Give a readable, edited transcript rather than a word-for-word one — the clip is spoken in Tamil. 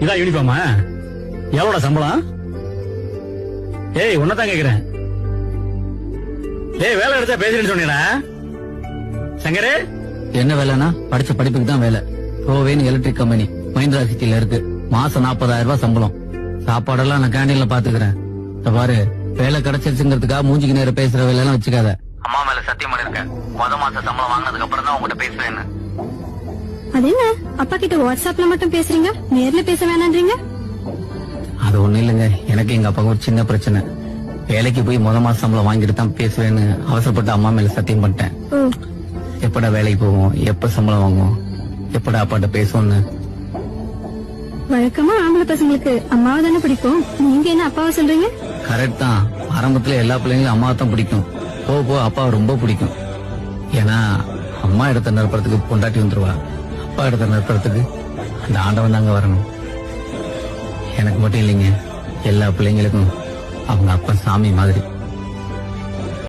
இதான் யூனிஃபார்மா? எவ்வளோட சம்பளம்? ஏய் உன்னதான் கேக்குறேன். ஏய் வேலை எடுத்தா பேசுறேன்னு சொன்னீடா சங்கரே. என்ன வேலைன்னா படிச்ச படிப்புக்கு தான் வேலை. ப்ரோவேன் எலக்ட்ரிக் கம்பெனி மஹிந்திரா சிட்டில இருக்கு. மாசம் 40,000 ரூபாய் சம்பளம். சாப்பாடெல்லாம் நான் கேண்டீன்ல பாத்துக்கிறேன். பாரு, வேலை கிடைச்சிருச்சுங்கிறதுக்காக மூஞ்சிக்கு நேரம் பேசுற வேலை எல்லாம் வச்சுக்காத. அம்மா மேல சத்தியம் பண்ணிருக்கேன். மாசம் சம்பளம் வாங்கினதுக்கு அப்புறம் தான் உங்ககிட்ட பேசுவேன். அது என்ன அப்பா கிட்ட வாட்ஸ்அப்ல மட்டும் பேசுறீங்க, நேர்ல பேச வேணான்றீங்க? அது ஒண்ணு இல்லைங்க, எனக்கு எங்க அப்பாவுக்கு ஒரு சின்ன பிரச்சனை. வேலைக்கு போய் மாசம் சம்பளம் வாங்கிட்டு தான் பேசுவேன்னு அவசரப்பட்டு அம்மா மேல சத்தியம் பண்ணிட்டேன். எப்படா வேலைக்கு போவோம், எப்ப சம்பளம் வாங்குவோம், எப்படா அப்பாட்ட பேசுவோம்னு. வழக்கமா ஆம்பளை பசங்களுக்கு அம்மாவை தானே பிடிக்கும், நீங்க என்ன அப்பாவை சொல்றீங்க? கரெக்ட் தான். ஆரம்பத்துல எல்லா பிள்ளைங்களும் அம்மாவை தான் பிடிக்கும். போக போக அப்பாவை ரொம்ப பிடிக்கும். ஏன்னா அம்மா இடத்த நிரப்புறதுக்கு பொண்டாட்டி வந்துருவா, அப்பா இடத்த நிரப்புறதுக்கு அந்த ஆண்டவன் தாங்க வரணும். எனக்கு மட்டும் இல்லைங்க, எல்லா பிள்ளைங்களுக்கும் அவங்க அப்பா சாமி மாதிரி.